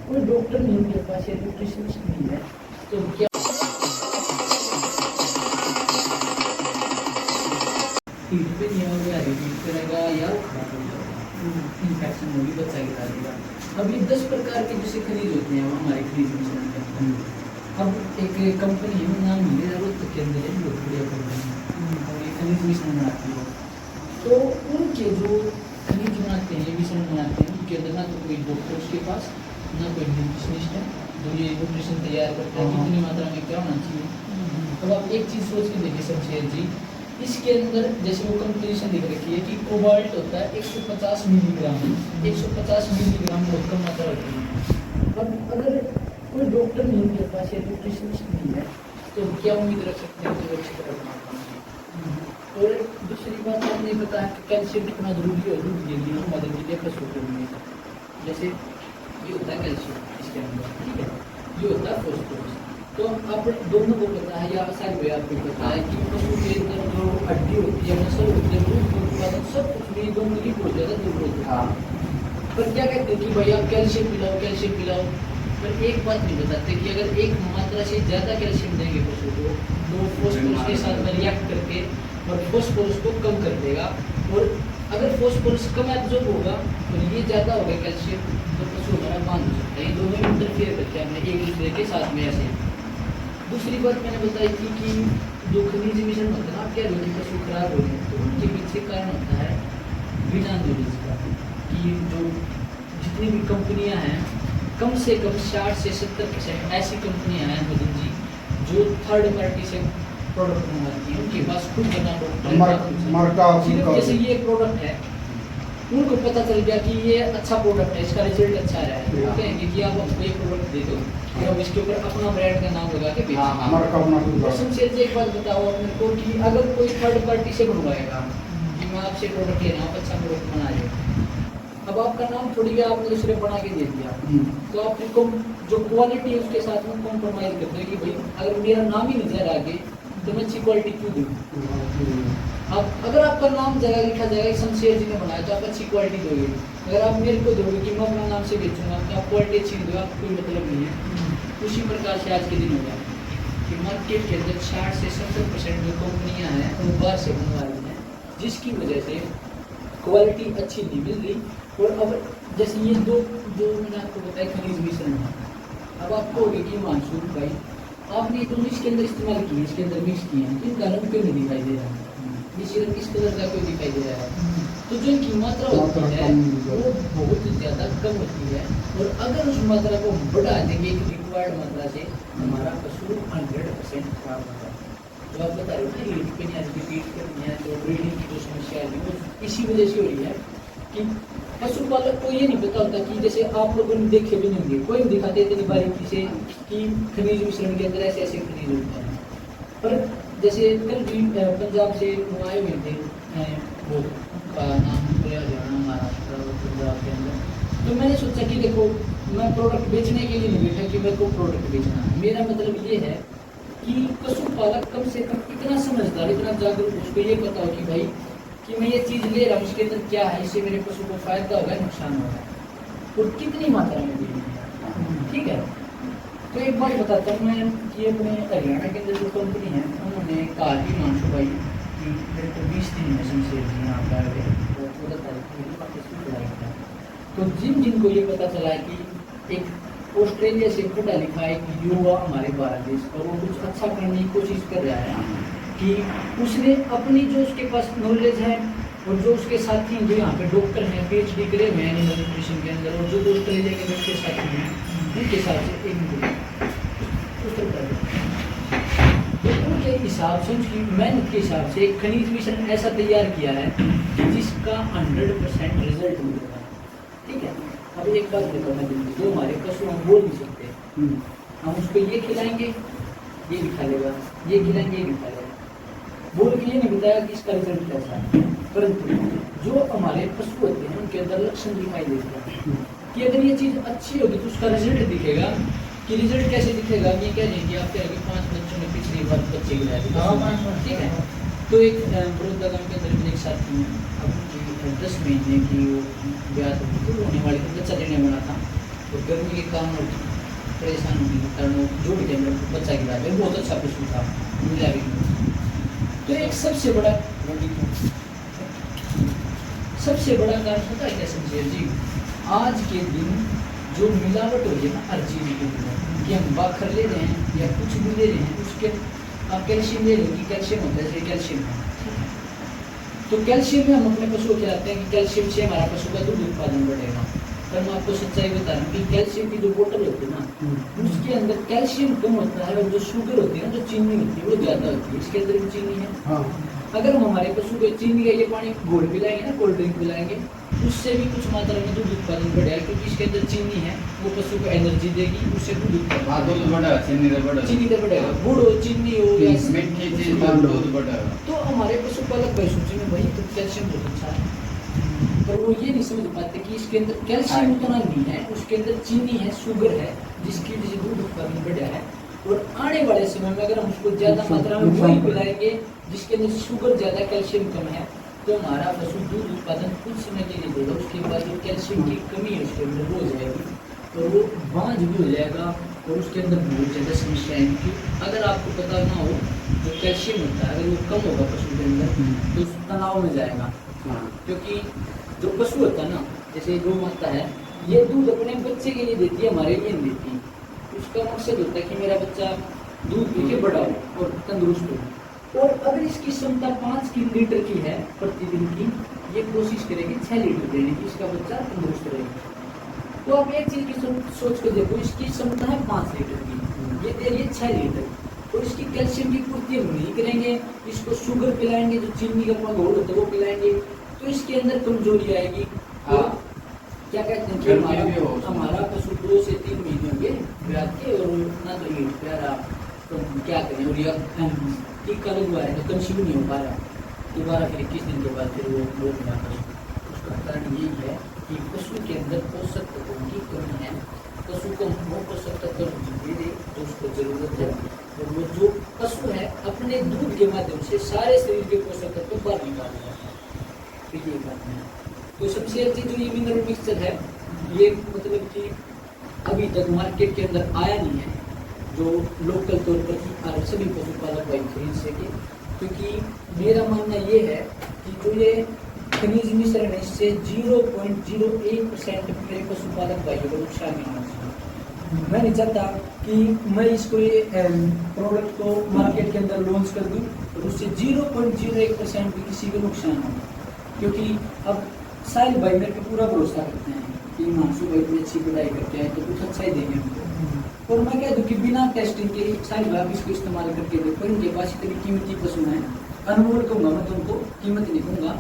कोई डॉक्टर नहीं उनके पास या न्यूट्रिशनिस्ट नहीं है, तो क्या पीठ पे नहीं होगा या रिपीट करेगा या वो खराब हो जाएगा, इन्फेक्शन होगी, बच्चा गिरा देगा। अब ये 10 प्रकार के जैसे खनिज होते हैं हमारे खनिज मिश्रण के अंदर। अब एक कंपनी है, नाम मिले जरूरत के अंदर है, बहुत बढ़िया कंपनी है और ये खनिज मिश्रण बनाती है। तो उनके जो खनिज बनाते हैं, मिश्रण बनाते हैं, उनके अंदर ना तो कोई डॉक्टर उसके पास, ना कोई न्यूट्रिशनिस्ट है जो ये न्यूट्रिशन तैयार करता है कितनी मात्रा में क्या होना चाहिए। अब आप एक चीज़ सोच के देखिए शमशेर जी, इसके अंदर जैसे वो कंपटीशन लिख रखी है कि कोबाल्ट होता है 150 मिलीग्राम, 150 मिलीग्राम बहुत कम मात्रा होती है। अब अगर कोई डॉक्टर नहीं उनके पास या न्यूट्रिशनिस्ट नहीं है, तो क्या उम्मीद रख सकते हैं कि अच्छी तरह बना पाएंगे। और दूसरी बात आपने बताया कि कैल्शियम कितना जरूरी है दूध के लिए, मदद के लिए पशु के लिए। जैसे ये होता है कैल्शियम इसके अंदर, ठीक है, ये होता है फॉस्फोरस। तो आप दोनों को पता है या शायद वे आपको पता है कि पशु के अंदर जो हड्डी होती है, नस्ल होती है, दूध उत्पादन सब कुछ भी दोनों की बहुत ज़्यादा जरूरत है। पर क्या कहते हैं कि भाई आप कैल्शियम पिलाओ, कैल्शियम पिलाओ, पर एक बात नहीं बताते कि अगर एक मात्रा से ज़्यादा कैल्शियम देंगे पशु को तो फॉस्फोरस के साथ में रिएक्ट करके और फॉस्फोरस को कम कर देगा। और अगर फॉस्फोरस कम एब्जॉर्ब होगा तो ये ज़्यादा हो गया कैल्शियम, तो पशु हमारा बांध हो सकता है। ये दोनों में इंटरफेयर करते हैं अपने एक दूसरे के साथ में ऐसे। दूसरी बात मैंने बताई थी कि जो खनिज मिश्रण होता है ना, क्या रोगी पशु खराब हो रहे हैं, तो उनके पीछे कारण होता है बिना नॉलेज का। कि जो जितनी भी कंपनियां हैं, कम से कम 60 से 70% ऐसी कंपनियां हैं मदन जी जो थर्ड पार्टी से प्रोडक्ट मंगवाती हैं। उनके पास खुद बना प्रोडक्ट, जैसे ये प्रोडक्ट है, उनको पता चल गया कि ये अच्छा प्रोडक्ट है, इसका रिजल्ट अच्छा रहा है, वो कहेंगे कि आप हमको ये प्रोडक्ट दे दो और हम इसके ऊपर अपना ब्रांड का नाम लगा के बेचेंगे। शमशेर जी एक बात बताओ मेरे को कि अगर कोई थर्ड पार्टी से बनवाएगा कि मैं आपसे प्रोडक्ट ले रहा हूँ, अच्छा प्रोडक्ट बनाइए, अब आपका नाम थोड़ी आपने दूसरे बना के दे दिया, तो आपको जो क्वालिटी है उसके साथ में कॉम्प्रोमाइज करते हैं कि भाई अगर मेरा नाम ही नहीं जा रहा आगे तो मैं अच्छी क्वालिटी क्यों दूँ। अब अगर आपका नाम जगह लिखा जाएगा कि शमशेर जी ने बनाया तो आप अच्छी क्वालिटी दोगे। अगर आप मेरे को दोगे कि मैं अपना नाम से बेचूंगा तो आप क्वालिटी अच्छी दोगे, आपको कोई मतलब नहीं है। उसी प्रकार से आज के दिन हो गया कि मार्केट के अंदर 60 से 70% जो कंपनियां हैं वो बाहर से बनवा रही हैं, जिसकी वजह से क्वालिटी अच्छी नहीं मिल रही। और अब जैसे ये दो जो मैंने आपको बताया खनिज मिश्रण है, अब आपको होगी कि मानसून भाई आपने दोनों इसके अंदर इस्तेमाल किए, इसके अंदर मिक्स किए हैं, तो इनका रंग क्यों नहीं दिखाई दे रहा है, ये सिर्फ इस कलर का क्यों दिखाई दे रहा है। तो जो इनकी मात्रा होती है वो बहुत ज़्यादा कम होती है। और अगर उस मात्रा को बढ़ा देंगे एक रिक्वायर्ड मात्रा से, हमारा पशु 100% खराब होगा। तो आप बता रहे हो ना हीट पे नहीं आती, पीठ करनी है, तो ब्रीडिंग की जो समस्या है वो इसी वजह से हो रही है कि पशुपालक को ये नहीं पता होता कि जैसे आप लोगों ने देखे भी नहीं होंगे, कोई भी दिखाते इतनी बारीकी से कि खनिज मिश्रण के अंदर ऐसे ऐसे खनिज होते हैं। पर जैसे कल भी पंजाब से आए हुए थे, वो का नाम हरियाणा, महाराष्ट्र और पंजाब के अंदर, तो मैंने सोचा कि देखो मैं प्रोडक्ट बेचने के लिए नहीं बैठा कि मेरे को प्रोडक्ट बेचना है। मेरा मतलब ये है कि पशुपालक कम से कम इतना समझदार, इतना जागरूक, उसको ये पता हो कि भाई कि मैं ये चीज़ ले रहा हूँ, इसके अंदर क्या है, इससे मेरे पशु को फायदा होगा, नुकसान होगा और कितनी मात्रा में देनी है। ठीक है, तो एक बात बताता हूँ मैं कि अपने हरियाणा के अंदर जो कंपनी है उन्होंने कहा कि मानसू भाई कि मेरे को 20 दिन में शमशेर जी यहाँ पर 14 तारीख को, तो जिनको ये पता चला है कि एक ऑस्ट्रेलिया से पढ़ा लिखा है कि युवा हमारे भारत देश का वो कुछ अच्छा करने की कोशिश कर रहा है, कि उसने अपनी जो उसके पास नॉलेज है और जो उसके साथी हैं जो यहाँ पे डॉक्टर हैं, PhD करे हुए हैं एनिमल न्यूट्रिशन के अंदर, और जो ऑस्ट्रेलिया के बच्चे साथी हैं उनके हिसाब से तो उनके हिसाब से, उसकी मेहनत के हिसाब से एक खनिज मिश्रण ऐसा तैयार किया है जिसका 100% रिजल्ट मिलेगा। ठीक है, अब एक बात देखो मैं, जो हमारे पशु हम बोल नहीं सकते, हम उसको ये खिलाएंगे ये भी खा लेगा, ये खिलाएंगे ये भी खा लेगा, बोल के ये नहीं बताया कि इसका रिजल्ट कैसा है। परंतु जो हमारे पशु होते हैं उनके अंदर लक्षण दिखाई देते हैं कि अगर ये चीज़ अच्छी होगी तो उसका रिजल्ट दिखेगा। कि रिजल्ट कैसे दिखेगा, ये कह देंगे आप कहेंगे 5 बच्चों ने पिछली बार बच्चे गिराए थे, ठीक है। तो एक बड़ौदा गाँव के अंदर एक साथी हैं, अब 10 महीने की वो ब्याह होने वाली थी, बच्चा देने वाला था, तो गर्मी के कारण और परेशान होने के कारण वो जो भी टाइम बच्चा गिरा है बहुत अच्छा पशु था, मिला भी नहीं। तो एक सबसे बड़ा कारण पता है क्या शमशेर जी, आज के दिन जो मिलावट हो रही है ना हर चीज के अंदर, कि हम बाखर ले रहे हैं या कुछ भी ले रहे हैं, उसके आप कैल्शियम ले रहे हैं, कैल्शियम होता है, जैसे कैल्शियम है, तो कैल्शियम में हम अपने पशु को खिलाते हैं कि कैल्शियम से हमारा पशु का दूध उत्पादन बढ़ेगा। पर मैं आपको सच्चाई बता रहा हूँ कि कैल्शियम की जो बोतल होती है ना, उसके अंदर कैल्शियम कम होता है और जो शुगर होती है ना, जो चीनी होती है वो ज्यादा होती है, इसके अंदर भी चीनी है। हाँ। अगर हम हमारे पशु को चीनी का ये पानी घोल पिलाएंगे ना, कोल्ड ड्रिंक पिलाएंगे, उससे भी कुछ मात्रा में दूध उत्पादन बढ़ेगा, क्योंकि इसके अंदर चीनी है, वो पशु को एनर्जी देगी, उससे दूध उत्पादन बढ़ेगा, चीनी से बढ़ेगा, गुड़ हो, चीनी हो या मीठी चीज दूध बढ़ेगा। तो हमारे पशुपालक भाई सोचे में भाई तो कैल्शियम बहुत अच्छा है, पर वो ये नहीं समझ पाते कि इसके अंदर कैल्शियम उतना नहीं है, उसके अंदर चीनी है, शुगर है, जिसकी वजह से दूध उत्पादन बढ़ा है। और आने वाले समय में अगर हम उसको ज्यादा मात्रा में वही पिलाएंगे जिसके अंदर शुगर ज्यादा कैल्शियम कम है, तो हमारा पशु दूध उत्पादन कुछ समय के लिए देगा, उसके बाद जो कैल्शियम की कमी है उसके अंदर हो जाएगी और वो बांझ भी हो जाएगा और उसके अंदर बहुत ज़्यादा समस्या है। क्योंकि अगर आपको पता ना हो जो कैल्शियम होता है, अगर वो कम होगा पशु के अंदर तो उस तनाव में जाएगा। क्योंकि जो पशु होता है ना, जैसे गौ माता है, ये दूध अपने बच्चे के लिए देती है, हमारे लिए नहीं देती। उसका मकसद होता है कि मेरा बच्चा दूध पी के बड़ा हो और तंदुरुस्त हो। और अगर इसकी क्षमता 5 लीटर की है प्रतिदिन की, ये कोशिश करेगी 6 लीटर देने की, इसका बच्चा तंदुरुस्त रहेगा। तो आप एक चीज की सोच कर देखो, इसकी क्षमता है 5 लीटर की, ये दे रही है 6 लीटर, तो इसकी कैल्शियम की पूर्ति हम नहीं करेंगे, इसको शुगर पिलाएंगे, जो चीनी का घोल होता है वो पिलाएंगे, तो इसके अंदर कमजोरी आएगी। तो क्या कहते हैं कि हमारा पशु 2 से 3 महीने होंगे ब्याज के और ना तो ये प्यारा, तो क्या करें, और यह टीका लगवा है तो कंसीव नहीं हो पा रहा, दोबारा फिर 21 दिन के बाद फिर वो रोक रहा पशु। उसका कारण यही है कि पशु के अंदर पोषक तत्वों की कमी है, पशु को वो पोषक तत्व दे दे तो उसको जरूरत है, और वो जो पशु है अपने दूध के माध्यम से सारे शरीर के पोषक तत्व बाहर निकाल देता है। तो ये बात है। तो सबसे अच्छी जो ये मिनरल मिक्सचर है, ये मतलब कि अभी तक मार्केट के अंदर आया नहीं है, जो लोकल तौर पर ही सभी पशुपालक भाई खरीद सके। क्योंकि मेरा मानना ये है कि जो ये खनिज मिश्रण है, इससे 0.01% मेरे पशुपालक भाइयों को नुकसान नहीं होना चाहिए। मैं नहीं चाहता कि मैं इसको ये प्रोडक्ट को मार्केट के अंदर लॉन्च कर दूं और उससे 0.01% भी किसी को नुकसान हो, क्योंकि अब साहिल भाई मेरे पे पूरा भरोसा करते हैं कि मानसू भाई इतनी अच्छी पढ़ाई करते हैं तो कुछ अच्छा ही देंगे हमको। और मैं कह दूँ कि बिना टेस्टिंग के साहिल भाई इसको इस्तेमाल करके देखो, इनके पास इतनी कीमती पशु हैं, अनमोल कहूँगा मैं तुमको, कीमत नहीं दूंगा।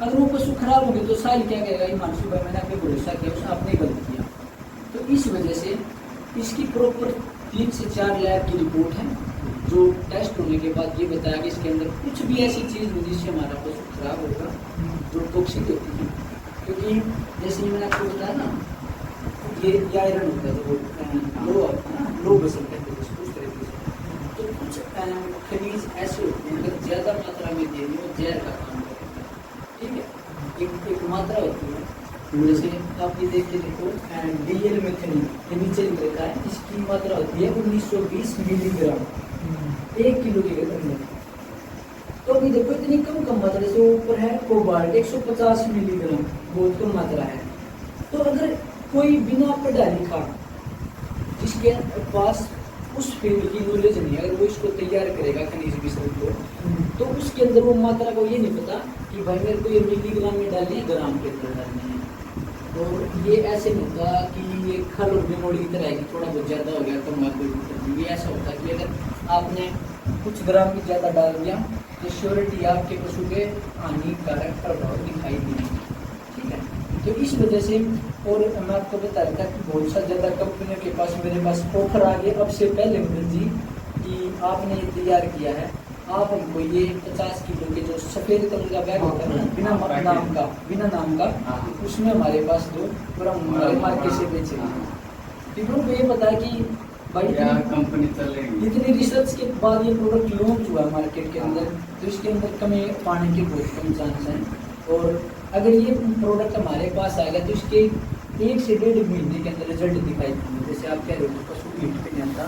अगर वो पशु खराब होंगे तो साहिल क्या कहेगा, ये मानसू भाई मैंने आपने भरोसा किया, उसने आपने गलत किया। तो इस वजह से इसकी प्रॉपर 3 से 4 लैब की रिपोर्ट है, जो टेस्ट होने के बाद ये बताया कि इसके अंदर कुछ भी ऐसी चीज़ हो जिससे हमारा पशु खराब होगा, जो टॉक्सिक होती है। क्योंकि जैसे मैंने आपको बताया ना, ये आयरन होता है, जो लो बसल कहते हैं उस तरीके से। तो कुछ खनिज ऐसे होते हैं अगर ज़्यादा मात्रा में दे वो जहर का काम करेंगे, ठीक है। एक मात्रा होती है, जैसे आप ये देख के देखो, DL मेथिलीन, ये नीचे लिख रखा है, इसकी मात्रा होती है 1920 मिलीग्राम 1 किलो के अंदर। तो अभी देखो इतनी कम मात्रा से ऊपर है कोबाल्ट 150 मिलीग्राम, बहुत कम मात्रा है। तो अगर कोई बिना पढ़ा लिखा जिसके पास उस फील्ड की नॉलेज नहीं है, अगर वो इसको तैयार करेगा खनिज मिश्रण को, तो उसके अंदर वो मात्रा को ये नहीं पता कि भाई मेरे को ये मिलीग्राम में डालनी है, ग्राम के अंदर डालनी है। तो ये ऐसे नहीं होता कि ये खल और बेमोड़ी की तरह है कि थोड़ा बहुत ज़्यादा हो गया कम कोई दिक्कत नहीं। ये ऐसा होता है कि अगर आपने कुछ ग्राम की ज़्यादा डाल दिया तो श्योरिटी आपके पशु के हानिकारक प्रभाव दिखाई देंगे, ठीक है। तो इस वजह से, और मैं आपको बता रहा था कि बहुत सा ज़्यादा कंपनियों के पास मेरे पास ऑफर आ गया अब से पहले मुझे जी कि आपने ये तैयार किया है, आप हमको ये 50 किलो के जो सफ़ेद कलर का बैग होता है ना, बिना नाम का, उसमें हमारे पास दो पूरा हमारे मार्केट से बेचेंगे। क्योंकि उनको ये पता है कि भाई कंपनी चलेगी, इतनी रिसर्च के बाद ये प्रोडक्ट लॉन्च हुआ मार्केट के अंदर, तो इसके अंदर कमी पाने के बहुत कम चांस हैं। और अगर ये प्रोडक्ट हमारे पास आएगा तो इसके 1 से 1.5 महीने के अंदर रिजल्ट दिखाई देंगे। जैसे आप कह रहे हो पशु हीट पे नहीं आता,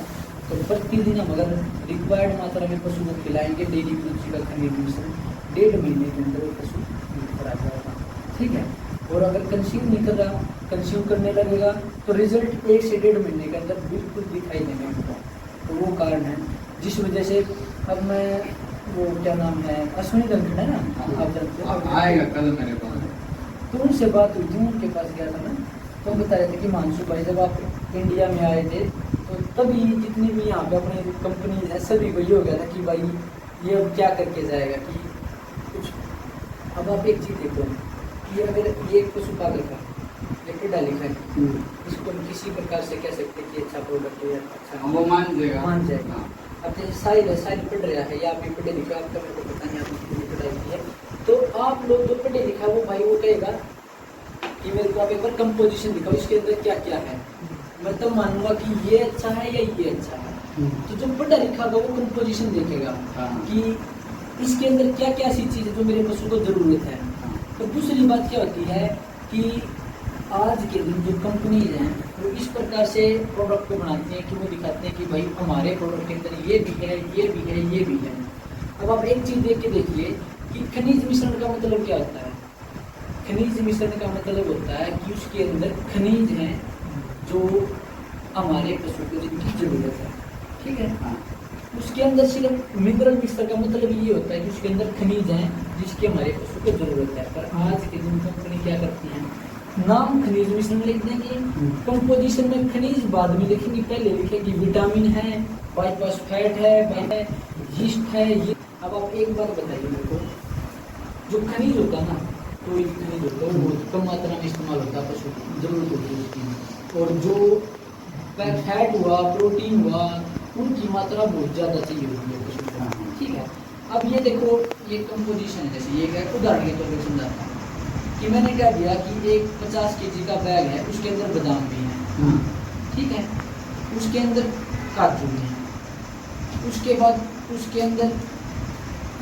तो प्रतिदिन हम अगर रिक्वायर्ड मात्रा में पशु को खिलाएंगे डेली ग्लूकोज का खनिज मिश्रण 1.5 महीने के अंदर वो पशु हीट पर आ जाएगा, ठीक है। और अगर कंज्यूम नहीं कर रहा, कंज्यूम करने लगेगा तो रिजल्ट 1 से 1.5 महीने के अंदर बिल्कुल दिखाई देंगे उनको। तो वो कारण है जिस वजह से अब मैं वो क्या नाम है अश्विनी रंगन है ना, आप जानते हो, आएगा कल मेरे पास। तो उनसे बात हुई थी, उनके पास गया था मैं, तो वो बता रहे थे कि मानसू भाई जब आप इंडिया में आए थे तो तभी जितनी भी यहाँ पे अपनी कंपनी है सभी को ये हो गया था कि भाई ये अब क्या करके जाएगा कि कुछ। अब आप एक चीज़ देखो कि अगर ये पशुपालक का एक टिड्डा लिखा है, इसको हम किसी प्रकार से कह सकते हैं कि अच्छा प्रोडक्ट है, अच्छा वो मान जाएगा। अब जैसे शायद पढ़ रहा है या आप भी पढ़े लिखा, आपका मेरे को पता नहीं आपने कितनी पढ़ाई की है, तो आप लोग जो पढ़े लिखा वो भाई वो कहेगा कि मेरे को आप एक बार कंपोजिशन दिखाओ, इसके अंदर क्या क्या है, मैं तब मानूंगा कि ये अच्छा है या ये अच्छा है। तो जो पढ़ा लिखा होगा वो कंपोजिशन देखेगा कि इसके अंदर क्या क्या ऐसी चीज़ है जो मेरे पशु को ज़रूरत है। तो दूसरी बात क्या होती है कि आज के दिन जो कंपनीज हैं वो इस प्रकार से प्रोडक्ट को बनाती हैं कि वो दिखाते हैं कि भाई हमारे प्रोडक्ट के अंदर ये भी है, ये भी है, ये भी है। अब आप एक चीज़ देख के देखिए कि खनिज मिश्रण का मतलब क्या होता है। खनिज मिश्रण का मतलब होता है कि उसके अंदर खनिज हैं जो हमारे पशु को जिनकी जरूरत है, ठीक है। उसके अंदर सिर्फ मिनरल मिक्सर का मतलब ये होता है कि उसके अंदर खनिज हैं जिसकी हमारे पशु को जरूरत है। पर आज के दिन कंपनी क्या करती है, नाम खनिज मिश्रण लिख देंगे, कंपोजिशन में खनिज बाद में लिखेंगे, पहले लिखेंगे विटामिन है, बाईपास फैट है, यीस्ट है। ये अब आप एक बार बताइए मेरे को, जो खनिज होता है ना, तो एक खनिज होता है वो बहुत कम मात्रा में इस्तेमाल होता है, पशु की जरूरत होती है उसकी, और जो फैट हुआ, प्रोटीन हुआ, उनकी मात्रा बहुत ज़्यादा चाहिए होती है पशु को, ठीक है। अब ये देखो ये कंपोजिशन है, जैसे ये क्या उदाहरण के तौर पर समझाता हूँ कि मैंने क्या दिया कि एक 50 kg का बैग है, उसके अंदर बादाम भी है, ठीक है, उसके अंदर काजू भी है, उसके बाद उसके अंदर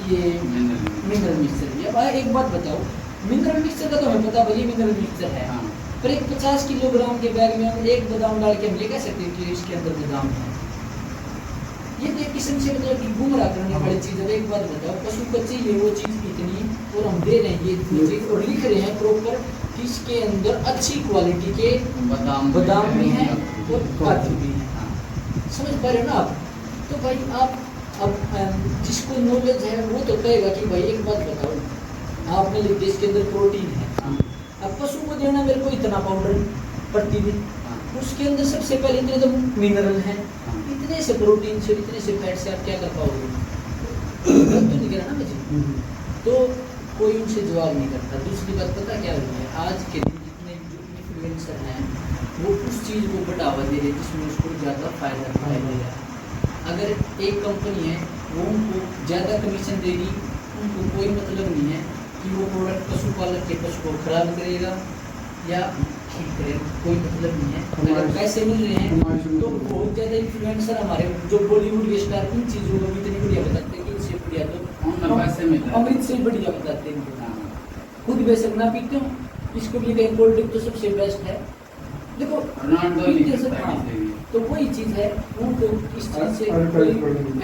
ये मिनरल मिक्सचर भी है। अब एक बात बताओ, मिनरल मिक्सचर का तो हमें पता भाई मिनरल मिक्सचर है, पर एक 50 किलोग्राम के बैग में हम एक बादाम डाल के हम ये कह सकते हैं कि इसके अंदर बादाम है। ये तो एक किस्म से मतलब कि गुमराह करने वाली चीज़ है। एक बात बताओ, पशु को चाहिए वो चीज़ इतनी और हम दे रहे हैं ये इतनी चीज़ और लिख रहे हैं प्रॉपर कि इसके अंदर अच्छी क्वालिटी के बादाम भी हैं और काजू भी हैं। समझ पा रहे हो ना आप। तो भाई आप अब जिसको नॉलेज है वो तो कहेगा कि भाई एक बात बताओ, आपने लिख दिया इसके अंदर प्रोटीन है, अब पशु को देना मेरे को इतना पाउडर प्रतिदिन, उसके अंदर सबसे पहले इतने तो मिनरल हैं, इतने से प्रोटीन से इतने से फैट से आप क्या कर पाओगे, तो नहीं करा ना मुझे। तो कोई उनसे जवाब नहीं करता। दूसरी बात पता क्या हुई है, आज के दिन जितने जो इन्फ्लुएंसर हैं वो उस चीज़ को बढ़ावा दे रहे जिसमें उसको ज़्यादा फायदा दिखाई दे रहा है। अगर एक कंपनी है वो उनको ज़्यादा कमीशन देगी, उनको कोई मतलब नहीं है कि वो प्रोडक्ट पशुपालक के पशु को खराब करेगा या ठीक करेगा, कोई मतलब नहीं है। अगर पैसे मिल रहे हैं तो बहुत ज़्यादा इन्फ्लुएंसर हमारे जो बॉलीवुड के स्टार इन चीज़ों को इतनी बढ़िया बताते हैं कि इनसे बढ़िया तो पैसे मिल रहे हैं, अमृत से बढ़िया बताते हैं। खुद बेशक ना पीते हो, इसको भी कहीं कोल्ड ड्रिंक तो सबसे बेस्ट है। देखो तो वही चीज़ है, उनको इस चीज़ से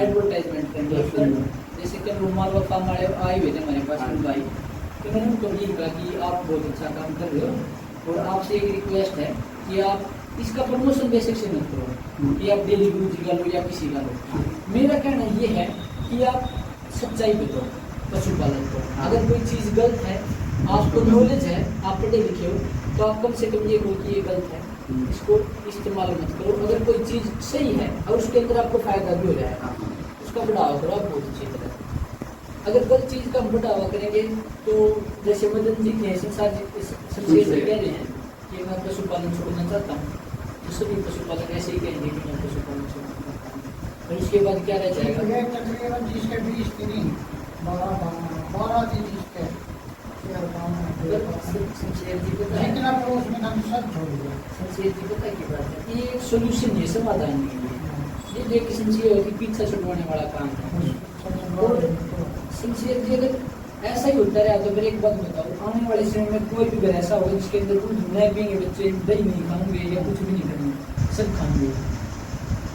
एडवर्टाइजमेंट करेंगे। जैसे कल रुमाल व काम वाले आए हुए थे हमारे पास भाई, तो मैंने उनको यही कहा कि आप बहुत अच्छा काम कर रहे हो और आपसे एक रिक्वेस्ट है कि आप इसका प्रमोशन बेसिक से मत करो कि आप डेली यूज का लो या किसी का लो। मेरा कहना ये है कि आप सच्चाई बताओ पशुपालन को। अगर कोई चीज़ गलत है, आपको नॉलेज है, आप पढ़े लिखे हो, तो आप कम से कम ये कहो कि ये गलत है, इसको इस्तेमाल मत करो। अगर कोई चीज़ सही है और उसके अंदर आपको फ़ायदा भी हो जाएगा, उसका बढ़ावा करो आप बहुत अच्छी तरह। अगर गलत चीज़ का बढ़ावा करेंगे तो जैसे मदन जी के शमशेर से कह रहे हैं कि मैं पशुपालन छोड़ना चाहता हूँ, तो सभी पशुपालक ऐसे ही कहेंगे कि मैं पशुपालन छोड़ना चाहता हूँ। और उसके बाद क्या रह जाएगा, तकरीबन जिसके 20 दिन 12 दिन जिसके शमशेर जी पता है, जितना पड़ोस में हम सब छोड़ दिया। शमशेर जी पता है की बात है, ये एक सोल्यूशन है, समाधान नहीं है। ये जो किस्म से है कि पीछा छुड़वाने वाला काम है। और शमशेर जी अगर ऐसा ही होता रहा। तो फिर एक बात बताओ, आने वाले समय में कोई भी घर ऐसा होगा जिसके अंदर दूध नहीं पियेंगे बच्चे, दही नहीं खाएंगे या कुछ भी नहीं करेंगे, सब खाएंगे,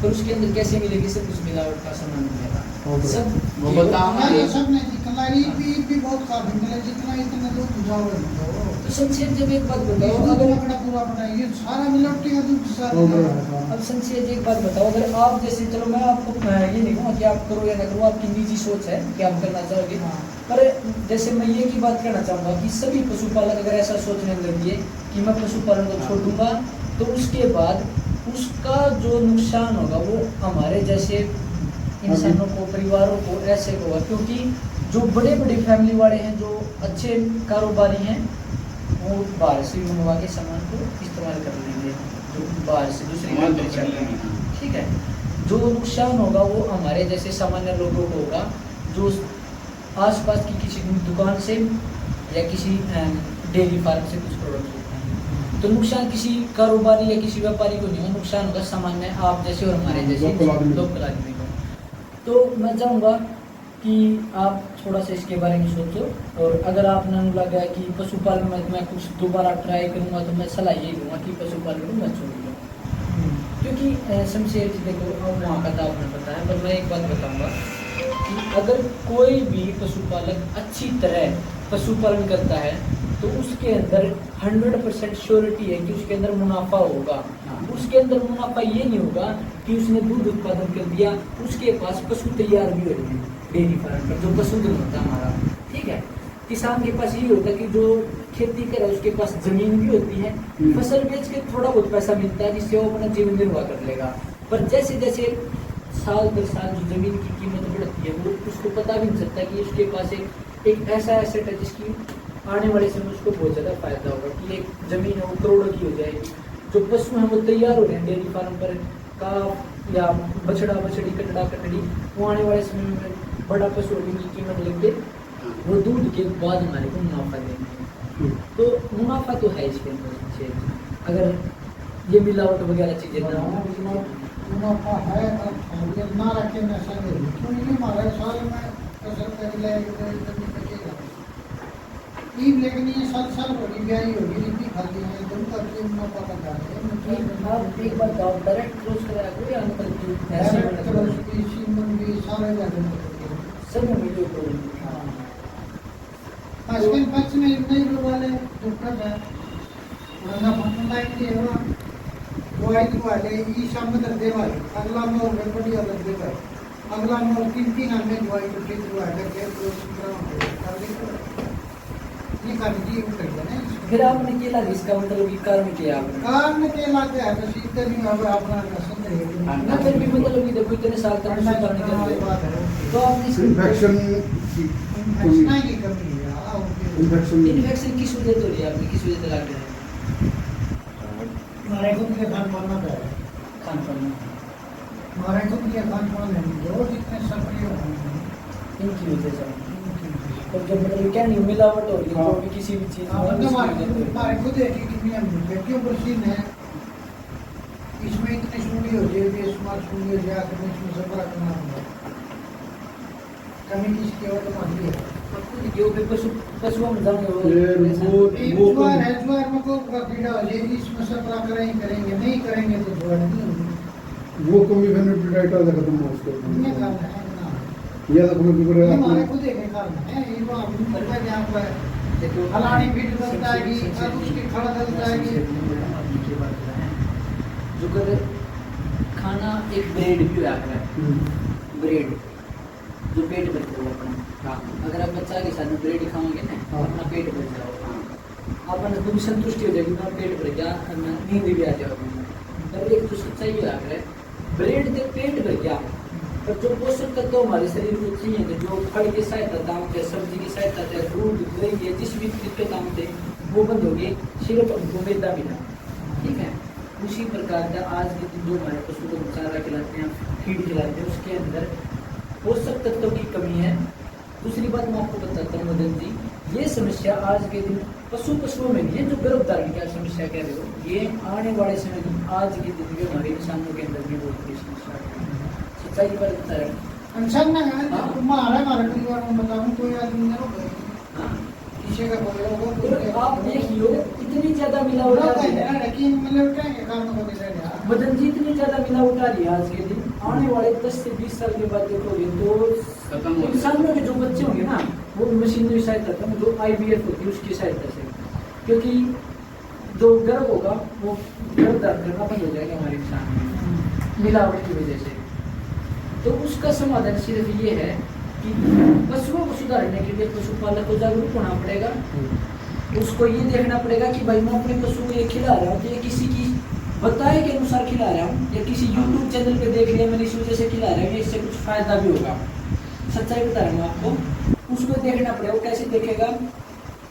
तो उसके अंदर कैसे मिलेगी? सब कुछ मिलावट का सामान मिलेगा। सब वो बताओ ना, ये सब नहीं थी कलारी भी बहुत काफी मिले, जितना इतना दूध जाओगे तो संक्षेप जब एक बात बताओ, अगर अगर पूरा बना ये सारा मिलावटी का दूध सारा। अब संक्षेप एक बात बताओ, अगर आप जैसे, चलो मैं आपको ये नहीं कहूँगा कि आप करो या ना करो, आपकी निजी सोच है कि आप करना चाहोगे, पर जैसे मैं ये की बात कहना चाहूँगा कि सभी पशुपालक अगर ऐसा सोचने लगे कि मैं पशुपालन को छोड़ दूंगा, तो उसके बाद उसका जो नुकसान होगा वो हमारे जैसे इंसानों को, परिवारों को ऐसे होगा। क्योंकि जो बड़े बड़े फैमिली वाले हैं, जो अच्छे कारोबारी हैं, वो बाहर से मंगवा के सामान को इस्तेमाल कर लेंगे, जो बाहर से दूसरी कंट्री से चल रहे हैं, ठीक है। जो नुकसान होगा वो हमारे जैसे सामान्य लोगों को होगा, जो आसपास की किसी दुकान से या किसी डेयरी फार्म से कुछ प्रोडक्ट होते हैं। तो नुकसान किसी कारोबारी या किसी व्यापारी को नहीं होगा, नुकसान होगा सामान्य आप जैसे और हमारे जैसे लोकल आदमी को। तो मैं चाहूँगा कि आप थोड़ा सा इसके बारे में सोचो, और अगर आपने लगा कि पशुपालन में मैं कुछ दोबारा ट्राई करूँगा, तो मैं सलाह यही दूँगा कि पशुपालन को मत छोड़िए। क्योंकि शमशेर जी देखो, अब वहाँ का तो आपने पता है, पर मैं एक बात बताऊँगा कि अगर कोई भी पशुपालक अच्छी तरह पशुपालन करता है तो उसके अंदर 100% श्योरिटी है कि उसके अंदर मुनाफा होगा। उसके अंदर मुनाफा ये नहीं होगा कि उसने दूध उत्पादन कर दिया, उसके पास पशु तैयार भी होते हैं डेयरी फार्म पर, जो पशुधन होता है हमारा, ठीक है। किसान के पास ये होता है कि जो खेती करे उसके पास जमीन भी होती है, फसल बेच के थोड़ा बहुत पैसा मिलता है जिससे वो अपना जीवन निर्वाह कर लेगा। पर जैसे जैसे साल दर साल जो जमीन की कीमत बढ़ती है, वो उसको पता भी नहीं चलता कि उसके पास एक ऐसा एसेट है जिसकी आने वाले समय उसको बहुत ज़्यादा फायदा होगा, कि एक जमीन है वो करोड़ों की हो जाएगी। जो पशु हैं वो तैयार हो रहे हैं डेयरी फार्म पर, काफ या बछड़ा बछड़ी, कटड़ा कटड़ी, वो आने वाले समय में बड़ा पशु होने की कीमत लग के वो दूध के बाद हमारे को मुनाफा देंगे। तो मुनाफा तो है इसके अंदर, अगर ये मिलावट वगैरह चीज़ें ना हो। मुनाफा है, अब ना रखे ना संगे, क्यों ये हमारे साल में फसल कर ले बचेगा। ईब लेकिन ये साल होगी, ब्याही होगी, रिपी खाती है, दूध का क्यों मुनाफा कर जाते हैं। आप एक बार बताओ, डायरेक्ट क्रॉस कराया कोई अंकल की डायरेक्ट क्रॉस की सीमन भी सारे जाते हैं, सब में वीडियो कॉल। आजकल पक्ष में नहीं लोग वाले डॉक्टर है, उनका फंडा ही नहीं है, वो आई वाले ई शाम कर दे वाले, अगला में और बड़ी अलग दे वाले, अगला में और तीन हमें दवाई को ठीक हुआ है करके ये कर दी उतर गया। फिर आपने क्या लगा इसका मतलब कि कारण क्या आपने? कारण के लाते हैं तो सीधे नहीं अब अपना रसम है ना, फिर भी मतलब कि देखो इतने साल तक पशुपालन कर रहे हो, तो आपने इन्फेक्शन की कमी है, इन्फेक्शन किस वजह से हो रही है, आपने किस वजह से लग रहा है? हमारे खुद के खान पान है, खान पान हमारे खुद के खान पान है जो जितने सक्रिय हो इनकी वजह से, और जब मतलब क्या नहीं मिलावट हो रही है जो भी किसी भी चीज हमारे खुद एक क्यों मशीन है, इसमें इतनी सुनी हो जाए, बेशुमार सुनी हो जाए, आखिर में इसमें सब बड़ा करना होगा, कमी किसकी और तो मानती है जो भी पशु हम जाएंगे ज्वार है, ज्वार में को कीड़ा हो जाए, इसमें सब बड़ा करेंगे नहीं करेंगे तो ज्वार नहीं होगी, वो कमी बेनिफिट खत्म हो उसको ये कारण है ना, या तो तुम्हें बिगड़ ये हमारे खुद एक कारण है, ये वो हम करता है यहाँ पर देखो फलानी फीड करता है कि अब उसकी खड़ा करता है कि जो कर खाना एक ब्रेड भी हुआ है, ब्रेड जो पेट भरते हो अपना, अगर आप बच्चा के साथ में ब्रेड खाओगे ना, अपना पेट भर जाओ, अपना तुम संतुष्टि हो जाएगी, अपना पेट भर गया, नींद भी आ जाओगे। पर एक तो सच्चाई ये है, ब्रेड से पेट भर गया, पर जो पोषक तत्व हमारे शरीर को चाहिए, जो फल की सहायता दाम थे, सब्जी की सहायता थे, दूध दही जिस भी चीज के दाम थे वो बंद हो गए, सिर्फ हमको मैदा मिला, ठीक है। उसी प्रकार का आज के दिन जो हमारे पशु को चारा खिलाते हैं, फीड खिलाते हैं, उसके अंदर पोषक तत्वों की कमी है। दूसरी बात मैं आपको बताता हूँ मदन जी, ये समस्या आज के दिन पशुओं में नहीं है, जो गर्भधारण की समस्या कह रहे हो, ये आने वाले समय में आज के दिन में हमारे इंसानों के अंदर भी बहुत बड़ी समस्या है। सच्चाई पर बता रहे इंसान ना है, हमारे परिवार में बताऊँ कोई आदमी नहीं हो हाँ, किसी का बोल रहा होगा तो आप देख लो इतनी ज्यादा मिलावट आ रही है। लेकिन मतलब क्या है काम को मिला गया मदन जी इतनी ज्यादा मिलावट आ रही है आज के दिन, आने वाले 10 से 20 साल के बाद देखोगे तो खत्म हो इंसानों के जो बच्चे होंगे ना वो मशीनरी सहायता से, जो IVF होती है उसकी सहायता से, क्योंकि जो गर्भ होगा वो गर्भ धारण करना बंद हो जाएगा हमारे इंसान में मिलावट की वजह से। तो उसका समाधान सिर्फ ये है कि पशुओं को सुधारने के लिए पशुपालक को जागरूक होना पड़ेगा। उसको ये देखना पड़ेगा कि भाई मैं अपने पशु को ये खिला रहा हूँ तो ये किसी की बताए के अनुसार खिला रहा हूँ या किसी YouTube चैनल पे देख लिया मैंने इस वजह से खिला रहा हूँ, इससे कुछ फायदा भी होगा। सच्चाई बता रहा हूँ आपको, उसको देखना पड़ेगा। वो कैसे देखेगा?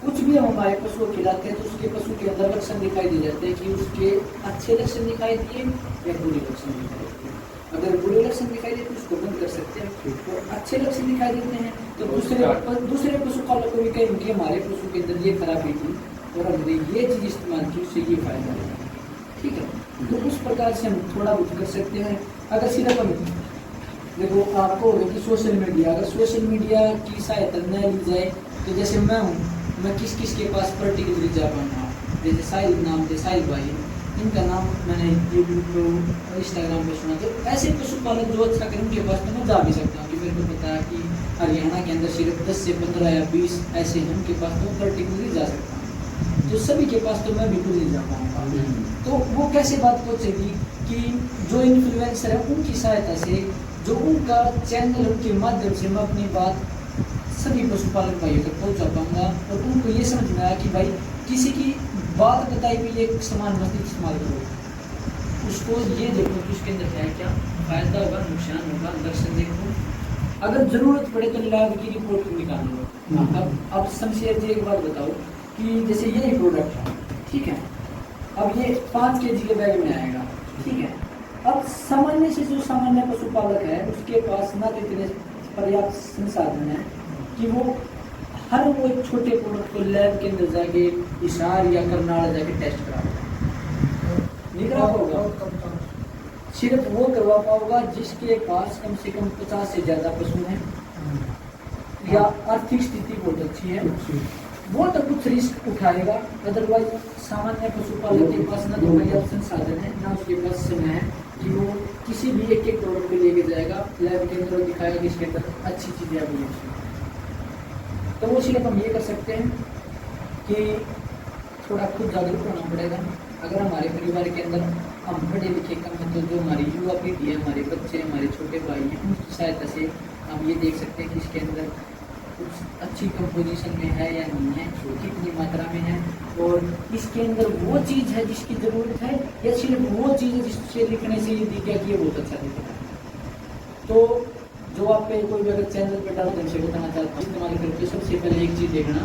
कुछ भी हम हमारे पशु को खिलाते हैं तो उसके पशु के अंदर लक्षण दिखाई दे जाते हैं कि उसके अच्छे लक्षण दिखाई दिए या बुरे लक्षण दिखाई दिए। अगर बुरे लक्षण दिखाई देते तो उसको बंद कर सकते हैं, तो अच्छे लक्षण दिखाई देते हैं तो दूसरे पशुपालक को भी कहें कि हमारे पशु के अंदर ये खराबी थी और हमने ये चीज इस्तेमाल की उससे ये फायदा है। ठीक है, तो उस प्रकार से हम थोड़ा बहुत कर सकते हैं। अगर सिर्फ हम देखो आपको होगा कि सोशल मीडिया, अगर सोशल मीडिया की सहायता न ली जाए तो जैसे मैं हूँ, मैं किस किस के पास पर्टिकुलरली जा पाऊँगा। जैसे साहिल नाम थे, साहिल भाई, इनका नाम मैंने यूट्यूब पे इंस्टाग्राम पे सुना। तो ऐसे पशुपालक जो अच्छा करें उनके पास तो मैं जा भी सकता हूँ कि मेरे को पता है कि हरियाणा के अंदर सिर्फ 10 से 15 या 20 ऐसे हैं उनके पास तो पर्टिकुलरली जा सकता हूँ। तो सभी के पास तो मैं बिल्कुल नहीं जा पाऊँगा। तो वो कैसे बात पहुँचेगी कि जो इन्फ्लुएंसर है उनकी सहायता से, जो उनका चैनल, उनके माध्यम से मैं अपनी बात सभी पशुपालक भाइयों तक पहुँचा पाऊँगा और उनको ये समझ में आया कि भाई किसी की बात बताई हुई एक सामान मत इस्तेमाल करो, उसको ये देखो कि उसके अंदर है क्या, फायदा होगा, नुकसान होगा, लक्षण देखो, अगर जरूरत पड़े तो लैब की रिपोर्ट निकाल लो। अब शमशेर जी एक बात बताओ कि जैसे ये प्रोडक्ट है, ठीक है, अब ये 5 kg के बैग में आएगा, ठीक है। अब सामान्य से जो सामान्य पशुपालक है उसके पास ना तो इतने पर्याप्त संसाधन है कि वो हर वो एक छोटे प्रोडक्ट को लैब के अंदर जाके हिसार या करनाल जाके टेस्ट करा नहीं करा पाओगा। सिर्फ वो करवा पाओगा जिसके पास कम से कम 50 से ज्यादा पशु हैं या आर्थिक स्थिति बहुत अच्छी है, वो तो कुछ रिस्क उठाएगा। अदरवाइज सामान्य पशुपालक के पास ना तो पर्याप्त संसाधन है, ना उसके पास समय है कि वो किसी भी एक प्रोडक्ट को लेके जाएगा लैब के अंदर, दिखाएगा कि इसके अंदर अच्छी चीजें अभी हैं। तो वो सिर्फ हम ये कर सकते हैं कि थोड़ा खुद जागरूक होना पड़ेगा। अगर हमारे परिवार के अंदर हम पढ़े लिखे कम हैं तो जो हमारी युवा पीढ़ी है, हमारे बच्चे, हमारे छोटे भाई हैं, उनकी सहायता से हम ये देख सकते हैं कि इसके अंदर कुछ अच्छी कंपोजिशन में है या नहीं है, कितनी मात्रा में है, और इसके अंदर वो चीज़ है जिसकी ज़रूरत है या सिर्फ वो चीज़ है जिससे लिखने से ये दिख गया कि ये बहुत अच्छा दिख रहा है। तो जो आप पे कोई भी अगर चैनल पे डालते हैं बताना चाहता हूँ, इस्तेमाल करके सबसे पहले एक चीज़ देखना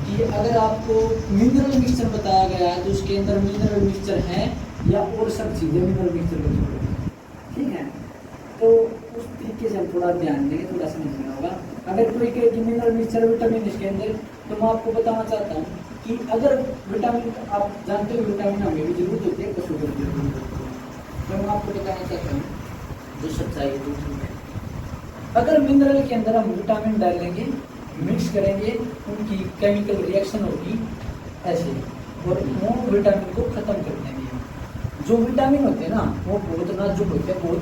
कि अगर आपको मिनरल मिक्सचर बताया गया है तो उसके अंदर मिनरल मिक्सचर है या और सब चीज़ें मिनरल मिक्सचर को छोड़, ठीक है। तो उस तरीके से हम थोड़ा ध्यान देंगे, थोड़ा समझना होगा। अगर कोई कहे कि मिनरल मिक्सचर विटामिन इसके अंदर, तो मैं आपको बताना चाहता हूँ कि अगर विटामिन, आप जानते हो विटामिन हमें भी जरूरत होती है, पशु को भी जरूरत होती है, तो मैं आपको बताना चाहता हूँ जो सच्चाई है दूसरी है। अगर मिनरल के अंदर हम विटामिन डालेंगे, मिक्स करेंगे, उनकी केमिकल रिएक्शन होगी ऐसे और वो विटामिन को खत्म कर देंगे। जो विटामिन होते हैं ना वो बहुत नाजुक होते हैं, बहुत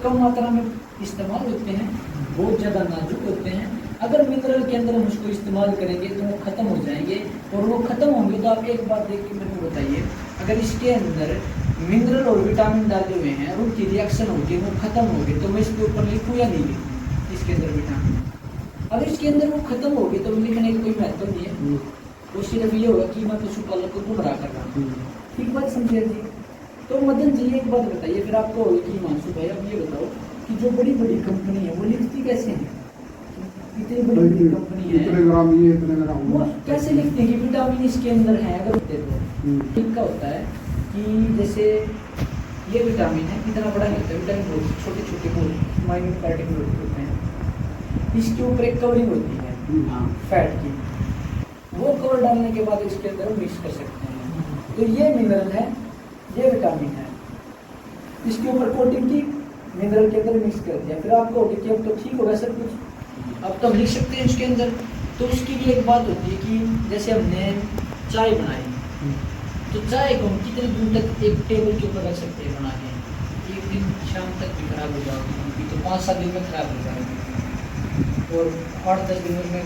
कम मात्रा में इस्तेमाल होते हैं, बहुत ज़्यादा नाजुक होते हैं। अगर मिनरल के अंदर हम उसको इस्तेमाल करेंगे तो वो खत्म हो जाएंगे, और वो खत्म होंगे तो आप एक बात देख के मेरे को बताइए, अगर इसके अंदर मिनरल और विटामिन डाले हुए हैं और उनकी रिएक्शन होगी, वो खत्म होगी, तो मैं इसके ऊपर लिखूँ या नहीं लिखूँ इसके अंदर विटामिन? अगर इसके अंदर वो खत्म होगी तो लिखने का कोई महत्व नहीं है, वो सिर्फ ये होगा कि मैं पशुपालक को गुमराह कर रहा हूँ। ठीक बात समझिए जी। तो मदन जी एक बात बताइए, फिर आपको होगी कि हिमांशु भाई अब ये बताओ कि जो बड़ी बड़ी कंपनी है वो लिखती कैसे है? इतनी बड़ी बड़ी कंपनी है, इतने ग्राम ये, इतने ग्राम वो कैसे लिखते हैं कि विटामिन इसके अंदर है? अगर देखो इनका होता है कि जैसे ये विटामिन है, इतना बड़ा नहीं होता, विटामिन बहुत छोटे छोटे बहुत माइन्यूट पार्टिकल होते हैं। इसके ऊपर एक कवरिंग होती है फैट की, वो कवर डालने के बाद इसके अंदर मिक्स कर सकते हैं। तो ये मिनरल है, ये विटामिन है, इसके ऊपर कोटिंग की, मिनरल के अंदर मिक्स कर दिया। फिर आपको होगी कि अब तो ठीक होगा सब कुछ, अब तो हम लिख सकते हैं उसके अंदर। तो उसकी भी एक बात होती है कि जैसे हमने चाय बनाई, तो चाय को हम कितने दिन तक एक टेबल के ऊपर रख सकते हैं बना के? एक दिन शाम तक भी खराब हो जाएगी, तो 5-7 दिन में खराब हो जाएगी, और 8-10 दिन में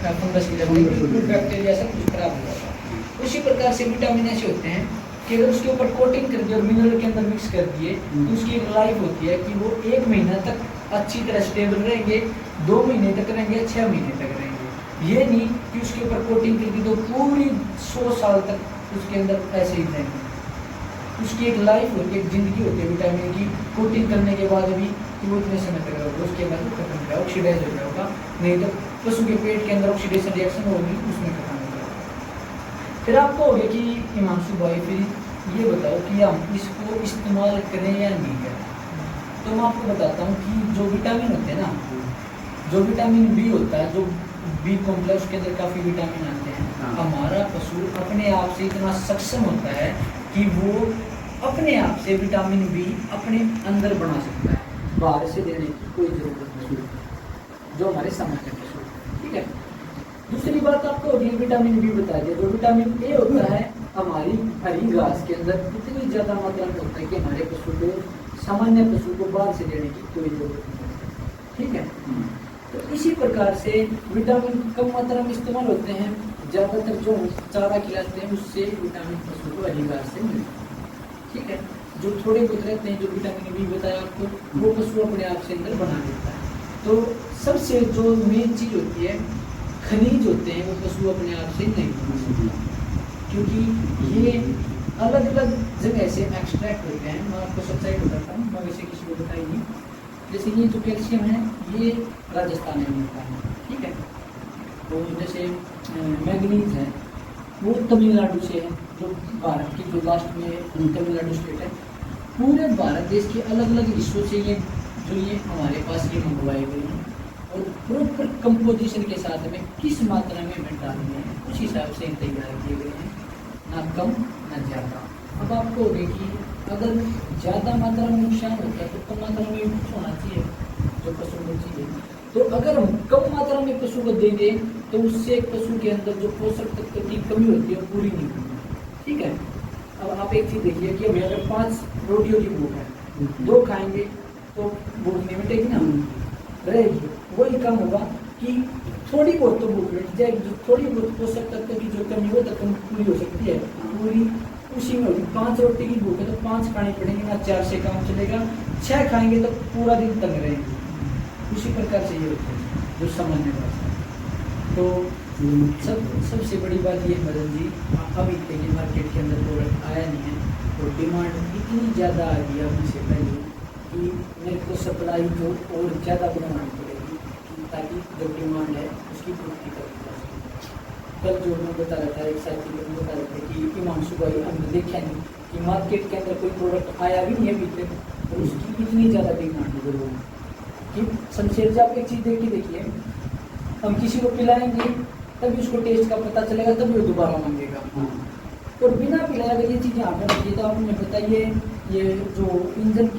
फंगस भी लगती है, बैक्टीरिया सब कुछ खराब हो जाता है। उसी प्रकार से विटामिन ऐसे होते हैं कि अगर उसके ऊपर कोटिंग कर दिए और मिनरल के अंदर मिक्स कर दिए, तो उसकी एक लाइफ होती है कि वो 1 महीना तक अच्छी तरह स्टेबल रहेंगे, 2 महीने तक रहेंगे, 6 महीने तक रहेंगे। ये नहीं कि उसके ऊपर कोटिंग कर दी तो पूरी 100 साल तक उसके अंदर ऐसे ही रहेंगे। उसकी एक लाइफ होती है, एक जिंदगी होती है विटामिन की, कोटिंग करने के बाद भी कि वो इतने समय तक रहेगा, उसके बाद वो खत्म हो जाएगा, ऑक्सीडाइज हो जाएगा। नहीं तो पशु के पेट के अंदर ऑक्सीडेशन रिएक्शन होगी, उसमें खत्म हो जाएगा। फिर आपको हो गया कि हिमांशु भाई फिर ये बताओ कि हम इसको इस्तेमाल करें या नहीं करें। तो मैं आपको बताता हूँ कि जो विटामिन होते हैं ना, जो विटामिन बी होता है, जो बी कॉम्प्लेक्स के अंदर काफ़ी विटामिन आते हैं, हमारा पशु अपने आप से इतना सक्षम होता है कि वो अपने आप से विटामिन बी अपने अंदर बना सकता है, बाहर से देने की कोई ज़रूरत नहीं, जो हमारे सामान्य पशु। ठीक है। दूसरी बात आपको होगी विटामिन बी बता दिया। जो विटामिन ए होता है हमारी हरी घास के अंदर इतनी ज़्यादा मात्रा में होता है कि हमारे पशु को, सामान्य पशु को बाहर से देने की कोई जरूरत नहीं। ठीक है। तो इसी प्रकार से विटामिन कम मात्रा में इस्तेमाल होते हैं, ज़्यादातर जो चारा खिलाते हैं उससे विटामिन पशु को हरी घास से मिलता है। ठीक है। जो थोड़े बहुत रहते हैं, जो विटामिन बी बताया आपको, वो पशु अपने आप से अंदर बना लेता है। तो सबसे जो मेन चीज़ होती है, खनिज होते हैं, वो पशु अपने आप से नहीं बना सकता, क्योंकि ये अलग अलग जगह से एक्सट्रैक्ट होते हैं। मैं आपको सच्चाई बताता हूँ, मैं वैसे किसी को बताई नहीं। जैसे ये जो कैल्शियम है ये राजस्थान में मिलता है। ठीक है। तो जैसे मैग्नीज है वो तमिलनाडु से है, जो भारत की जो लास्ट में तमिलनाडु स्टेट है। पूरे भारत देश के अलग अलग हिस्सों से ये जो ये हमारे पास ये मंगवाए गए हैं, और प्रॉपर कंपोजिशन के साथ में किस मात्रा में हमें डालने हैं उस हिसाब से तैयार किए गए हैं, ना कम ना ज़्यादा। अब आपको होगा कि अगर ज़्यादा मात्रा में नुकसान होता है तो कम मात्रा में कुछ होना चाहिए जो पशु को चाहिए। तो अगर हम कम मात्रा में पशु को दे दें तो उससे पशु के अंदर जो पोषक तत्व की कमी होती है वो पूरी नहीं होती। ठीक है। अब आप एक चीज़ देखिए कि हमें अगर 5 रोटियों की भूख है, 2 खाएंगे तो भूख नहीं मिटेगी ना, रहेगी। वही काम होगा कि थोड़ी बहुत तो भूख मिट जाएगी, जो थोड़ी बहुत पोषक तत्व की जो कमी हो तो कमी पूरी हो सकती है, पूरी उसी में होगी। 5 रोटी की भूख है तो 5 खानी पड़ेंगी ना, 4 से काम चलेगा। 6 खाएंगे तो पूरा दिन तंग रहेंगे। उसी प्रकार से ये होता है जो सामान्य बात है। तो सबसे बड़ी बात ये मदन जी, अभी तक ये मार्केट के अंदर प्रोडक्ट आया नहीं है और डिमांड इतनी ज़्यादा आ गई अभी से पहले कि मेरे को सप्लाई जो और ज़्यादा बनानी पड़ेगी, ताकि जो डिमांड है उसकी पूर्ति कर जा सके। कल जो मैं बता रहा था, एक साथी को बता रहे थे कि हिमांशु भाई हमने देखा नहीं कि मार्केट के अंदर कोई प्रोडक्ट आया भी नहीं अभी तक, और उसकी इतनी ज़्यादा डिमांड है कि शमशेर जी आप एक चीज़ देखिए, हम किसी को पिलाएंगे तभी उसको टेस्ट का पता चलेगा, तभी वो दोबारा मांगेगा। और बिना पिलाए अगर ये चीज़ यहाँ पर रखिए तो आप मुझे बताइए, ये जो इंजन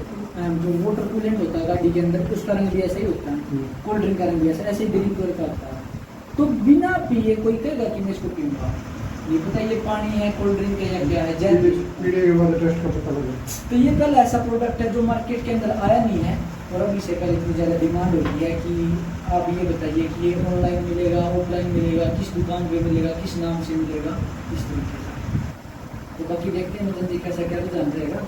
जो वाटर कूलेंट होता है गाड़ी के अंदर, उसका रंग भी ऐसा ही होता है, कोल्ड ड्रिंक का रंग भी ऐसा, ऐसे ग्रीन कलर का होता है। तो बिना पिए कोई कहेगा कि मैं इसको पीऊँगा? ये बताइए पानी है, कोल्ड ड्रिंक है या क्या है, जैल पीने के बाद टेस्ट का पता लगा। तो ये कल ऐसा प्रोडक्ट है जो मार्केट के अंदर आया नहीं है, और अभी से कल इतनी ज़्यादा डिमांड होती है कि आप ये बताइए कि ये ऑनलाइन मिलेगा, ऑफलाइन मिलेगा, किस दुकान पे मिलेगा, किस नाम से मिलेगा, इस तरीके से। तो बाकी देखते हैं मतलब जी कैसा क्या रुझान रहेगा।